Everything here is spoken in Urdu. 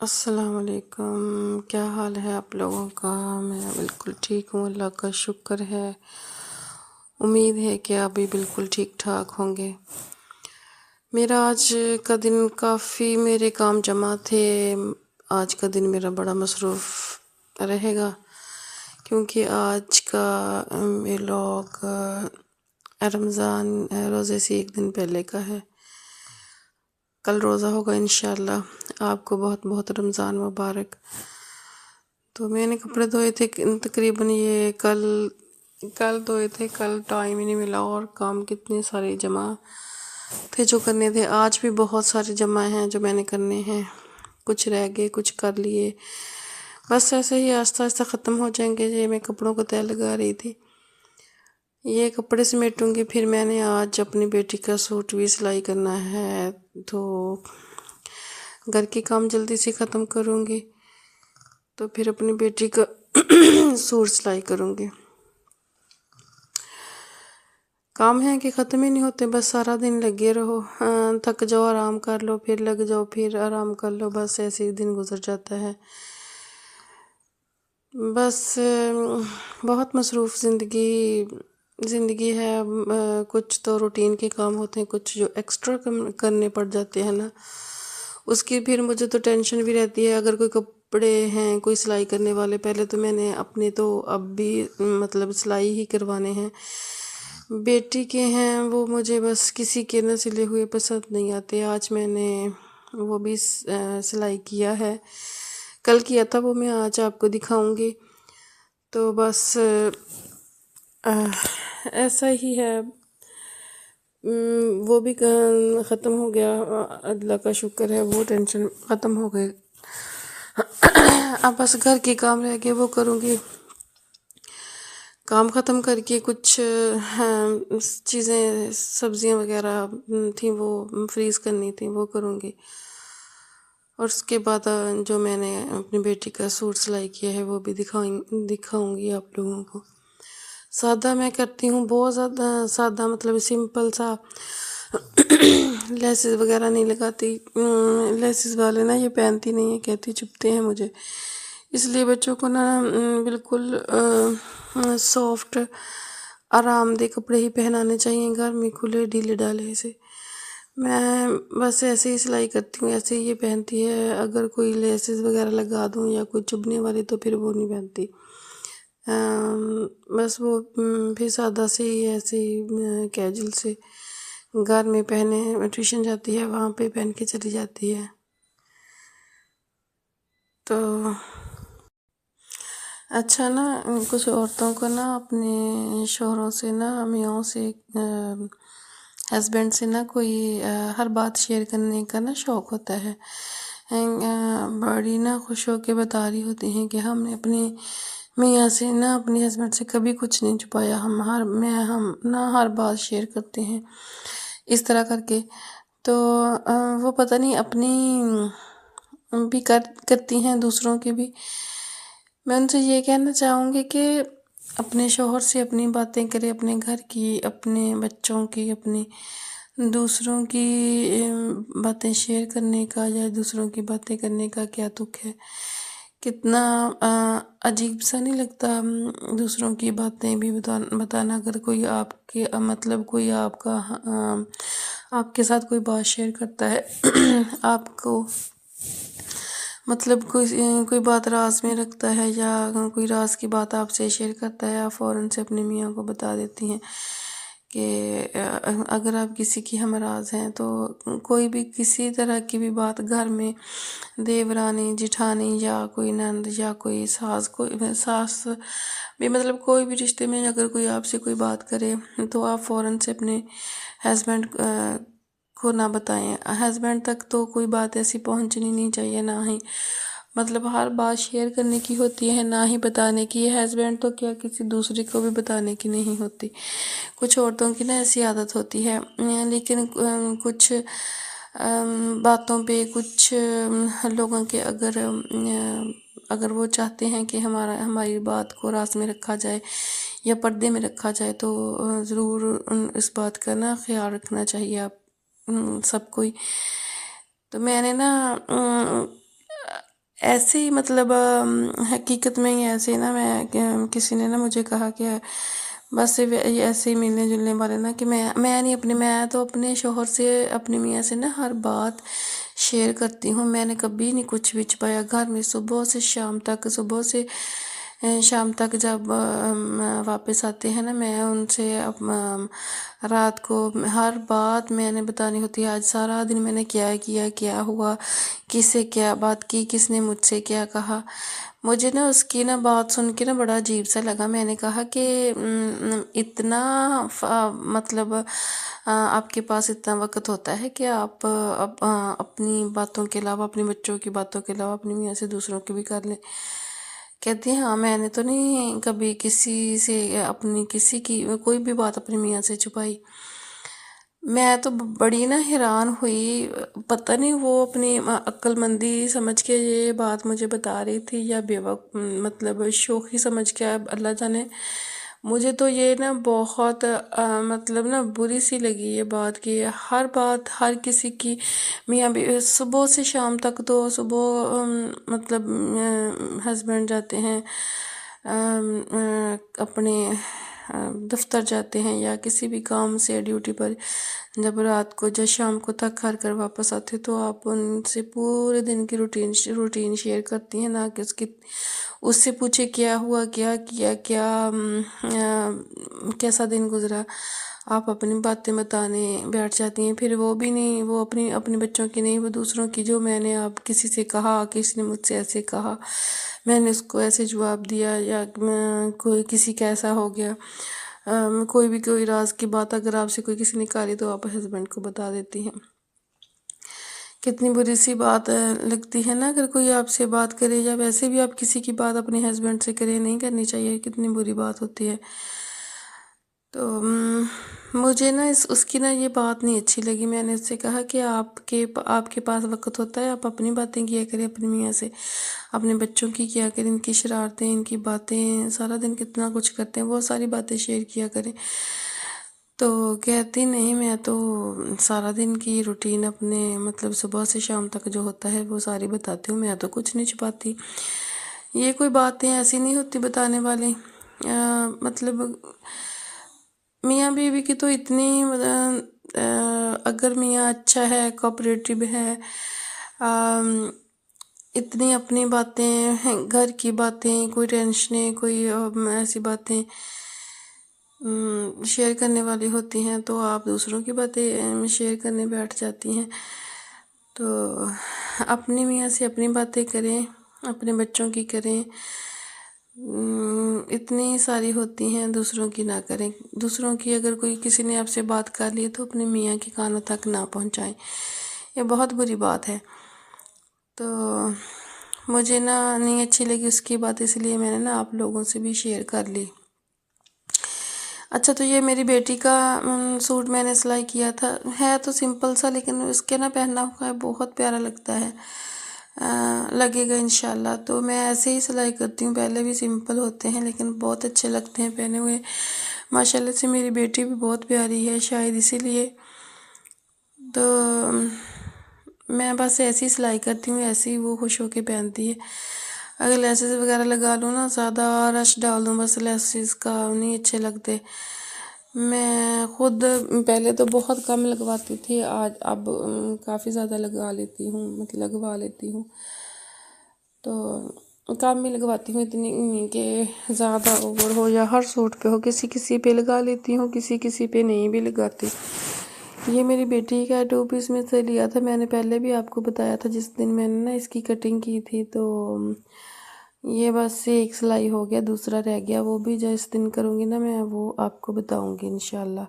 السلام علیکم، کیا حال ہے آپ لوگوں کا؟ میں بالکل ٹھیک ہوں، اللہ کا شکر ہے۔ امید ہے کہ آپ بھی بالکل ٹھیک ٹھاک ہوں گے۔ میرا آج کا دن کافی میرے کام جمع تھے۔ آج کا دن میرا بڑا مصروف رہے گا کیونکہ آج کا ولاگ رمضان روزے سے ایک دن پہلے کا ہے۔ کل روزہ ہوگا انشاءاللہ۔ آپ کو بہت بہت رمضان مبارک۔ تو میں نے کپڑے دھوئے تھے تقریباً یہ کل دھوئے تھے، کل ٹائم ہی نہیں ملا اور کام کتنے سارے جمع تھے جو کرنے تھے۔ آج بھی بہت سارے جمع ہیں جو میں نے کرنے ہیں، کچھ رہ گئے کچھ کر لیے، بس ایسے ہی آہستہ آہستہ ختم ہو جائیں گے۔ یہ میں کپڑوں کو تہہ لگا رہی تھی، یہ کپڑے سمیٹوں گی، پھر میں نے آج اپنی بیٹی کا سوٹ بھی سلائی کرنا ہے تو گھر کے کام جلدی سے ختم کروں گی، تو پھر اپنی بیٹی کا سوٹ سلائی کروں گی۔ کام ہے کہ ختم ہی نہیں ہوتے، بس سارا دن لگے رہو، تھک جاؤ آرام کر لو، پھر لگ جاؤ پھر آرام کر لو، بس ایسے ہی دن گزر جاتا ہے۔ بس بہت مصروف زندگی ہے۔ کچھ تو روٹین کے کام ہوتے ہیں، کچھ جو ایکسٹرا کرنے پڑ جاتے ہیں نا، اس کی پھر مجھے تو ٹینشن بھی رہتی ہے۔ اگر کوئی کپڑے ہیں کوئی سلائی کرنے والے، پہلے تو میں نے اپنے تو اب بھی مطلب سلائی ہی کروانے ہیں، بیٹی کے ہیں وہ مجھے بس کسی کے نہ سلے ہوئے پسند نہیں آتے۔ آج میں نے وہ بھی سلائی کیا ہے، کل کیا تھا وہ، میں آج آپ کو دکھاؤں گی۔ تو بس ایسا ہی ہے، وہ بھی ختم ہو گیا، اللہ کا شکر ہے، وہ ٹینشن ختم ہو گئے۔ اب بس گھر کے کام رہ گئے، وہ کروں گی۔ کام ختم کر کے کچھ چیزیں سبزیاں وغیرہ تھیں وہ فریز کرنی تھیں، وہ کروں گی، اور اس کے بعد جو میں نے اپنی بیٹی کا سوٹ سلائی کیا ہے وہ بھی دکھاؤں گی آپ لوگوں کو۔ سادہ میں کرتی ہوں، بہت زیادہ سادہ، مطلب سمپل سا، لیسز وغیرہ نہیں لگاتی۔ لیسز والے نا یہ پہنتی نہیں ہیں، کہتی چبھتے ہیں مجھے، اس لیے بچوں کو نا بالکل سافٹ آرام دہ کپڑے ہی پہنانے چاہیے، گھر میں کھلے ڈھیلے ڈالے سے۔ میں بس ایسے ہی سلائی کرتی ہوں، ایسے ہی یہ پہنتی ہے۔ اگر کوئی لیسز وغیرہ لگا دوں یا کوئی چبھنے والی تو پھر وہ نہیں پہنتی، بس وہ پھر سادہ سے ہی ایسے ہی کیجول سے گھر میں پہنے، ٹیوشن جاتی ہے وہاں پہ پہن کے چلی جاتی ہے۔ تو اچھا نا، کچھ عورتوں کو نا اپنے شوہروں سے نا، میاں سے، ہسبینڈ سے نا کوئی ہر بات شیئر کرنے کا نا شوق ہوتا ہے۔ بڑی نا خوش ہو کے بتا رہی ہوتی ہیں کہ ہم نے اپنے میاں سے نا، اپنے ہسبینڈ سے کبھی کچھ نہیں چھپایا، ہم نا ہر بات شیئر کرتے ہیں اس طرح کر کے۔ تو وہ پتہ نہیں اپنی بھی کرتی ہیں، دوسروں کی بھی۔ میں ان سے یہ کہنا چاہوں گی کہ اپنے شوہر سے اپنی باتیں کرے، اپنے گھر کی، اپنے بچوں کی، اپنی دوسروں کی باتیں شیئر کرنے کا یا دوسروں کی باتیں کرنے کا کیا دکھ ہے۔ کتنا عجیب سا نہیں لگتا دوسروں کی باتیں بھی بتانا؟ اگر کوئی آپ کے مطلب کوئی آپ کے ساتھ کوئی بات شیئر کرتا ہے، آپ کو مطلب کوئی بات راز میں رکھتا ہے یا کوئی راز کی بات آپ سے شیئر کرتا ہے، آپ فوراً سے اپنے میاں کو بتا دیتی ہیں کہ اگر آپ کسی کی ہمراز ہیں تو کوئی بھی کسی طرح کی بھی بات گھر میں، دیورانی جٹھانی یا کوئی نند یا کوئی ساس بھی، مطلب کوئی بھی رشتے میں اگر کوئی آپ سے کوئی بات کرے تو آپ فوراً سے اپنے ہسبینڈ کو نہ بتائیں۔ ہسبینڈ تک تو کوئی بات ایسی پہنچنی نہیں چاہیے، نہ ہی مطلب ہر بات شیئر کرنے کی ہوتی ہے، نہ ہی بتانے کی۔ ہسبینڈ تو کیا کسی دوسرے کو بھی بتانے کی نہیں ہوتی۔ کچھ عورتوں کی نا ایسی عادت ہوتی ہے، لیکن کچھ باتوں پہ کچھ لوگوں کے اگر وہ چاہتے ہیں کہ ہماری بات کو راز میں رکھا جائے یا پردے میں رکھا جائے تو ضرور اس بات کا نا خیال رکھنا چاہیے آپ سب کو ہی۔ تو میں نے نا ایسے ہی مطلب حقیقت میں ہی ایسے ہی نا میں کسی نے نا مجھے کہا کہ بس ایسے ہی ملنے جلنے والے نا کہ میں تو اپنے شوہر سے اپنی میاں سے نا ہر بات شیئر کرتی ہوں. میں نے کبھی نہیں کچھ بھی چھپایا گھر میں. صبح سے شام تک جب واپس آتے ہیں نا میں ان سے رات کو ہر بات میں نے بتانی ہوتی ہے. آج سارا دن میں نے کیا ہوا، کس سے کیا بات کی، کس نے مجھ سے کیا کہا. مجھے نا اس کی نا بات سن کے نا بڑا عجیب سا لگا. میں نے کہا کہ اتنا مطلب آپ کے پاس اتنا وقت ہوتا ہے کہ آپ اپنی باتوں کے علاوہ، اپنے بچوں کی باتوں کے علاوہ اپنی میاں سے دوسروں کی بھی کر لیں. کہتی ہیں ہاں میں نے تو نہیں کبھی کسی کی کوئی بھی بات اپنی میاں سے چھپائی. میں تو بڑی نا حیران ہوئی. پتہ نہیں وہ اپنی عقل مندی سمجھ کے یہ بات مجھے بتا رہی تھی یا مطلب شوخی سمجھ کے، اللہ جانے. مجھے تو یہ نا بہت مطلب نا بری سی لگی یہ بات کہ ہر بات ہر کسی کی میاں بھی صبح سے شام تک. تو صبح مطلب ہسبینڈ جاتے ہیں اپنے دفتر جاتے ہیں یا کسی بھی کام سے ڈیوٹی پر. جب رات کو جب شام کو تک گھر کر واپس آتے تو آپ ان سے پورے دن کی روٹین شیئر کرتی ہیں، نہ کہ اس سے پوچھے کیا ہوا، کیا کیا، کیسا دن گزرا. آپ اپنی باتیں بتانے بیٹھ جاتی ہیں. پھر وہ بھی نہیں، وہ اپنی بچوں کی نہیں، وہ دوسروں کی. جو میں نے آپ کسی سے کہا، کسی نے مجھ سے ایسے کہا، میں نے اس کو ایسے جواب دیا، یا کوئی کسی کا ایسا ہو گیا. کوئی راز کی بات اگر آپ سے کوئی کسی نے نکالی تو آپ ہسبینڈ کو بتا دیتی ہیں. کتنی بری سی بات لگتی ہے نا اگر کوئی آپ سے بات کرے، یا ویسے بھی آپ کسی کی بات اپنے ہسبینڈ سے کریں، نہیں کرنی چاہیے. کتنی بری بات ہوتی ہے. تو مجھے نا اس کی نا یہ بات نہیں اچھی لگی. میں نے اس سے کہا کہ آپ کے پاس وقت ہوتا ہے، آپ اپنی باتیں کیا کریں اپنی میاں سے، اپنے بچوں کی کیا کریں، ان کی شرارتیں، ان کی باتیں، سارا دن کتنا کچھ کرتے ہیں، وہ ساری باتیں شیئر کیا کریں. تو کہتی نہیں، میں تو سارا دن کی روٹین اپنے مطلب صبح سے شام تک جو ہوتا ہے وہ ساری بتاتی ہوں. میں تو کچھ نہیں چھپاتی. یہ کوئی باتیں ایسی نہیں ہوتی بتانے والی. مطلب میاں بیوی کی تو اتنی اگر میاں اچھا ہے، کوآپریٹو ہے، اتنی اپنی باتیں، گھر کی باتیں، کوئی ٹینشنیں، کوئی ایسی باتیں شیئر کرنے والی ہوتی ہیں تو آپ دوسروں کی باتیں شیئر کرنے بیٹھ جاتی ہیں. تو اپنی میاں سے اپنی باتیں کریں، اپنے بچوں کی کریں. اتنی ساری ہوتی ہیں، دوسروں کی نہ کریں. دوسروں کی اگر کوئی کسی نے آپ سے بات کر لی تو اپنے میاں کے کانوں تک نہ پہنچائیں. یہ بہت بری بات ہے. تو مجھے نہیں اچھی لگی اس کی بات، اس لیے میں نے آپ لوگوں سے بھی شیئر کر لی. اچھا، تو یہ میری بیٹی کا سوٹ میں نے سلائی کیا تھا. ہے تو سمپل سا، لیکن اس کے پہنا ہوا بہت پیارا لگتا ہے. لگے گا انشاءاللہ. تو میں ایسے ہی سلائی کرتی ہوں. پہلے بھی سمپل ہوتے ہیں لیکن بہت اچھے لگتے ہیں پہنے ہوئے. ماشاءاللہ سے میری بیٹی بھی بہت پیاری ہے، شاید اسی لیے. تو میں بس ایسی سلائی کرتی ہوں، ایسی وہ خوش ہو کے پہنتی ہے. اگر لیسز وغیرہ لگا لوں زیادہ رش ڈال دوں، بس لیسز کا نہیں اچھے لگتے. میں خود پہلے تو بہت کم لگواتی تھی، اب کافی زیادہ لگوا لیتی ہوں. تو کم ہی لگواتی ہوں، اتنی کہ زیادہ اوور ہو یا ہر سوٹ پہ ہو. کسی پہ لگا لیتی ہوں، کسی پہ نہیں بھی لگاتی. یہ میری بیٹی کا 2 پیس میں سے لیا تھا. میں نے پہلے بھی آپ کو بتایا تھا جس دن میں نے اس کی کٹنگ کی تھی. تو یہ بس ایک سلائی ہو گیا، دوسرا رہ گیا. وہ بھی جس دن کروں گی میں وہ آپ کو بتاؤں گی انشاءاللہ.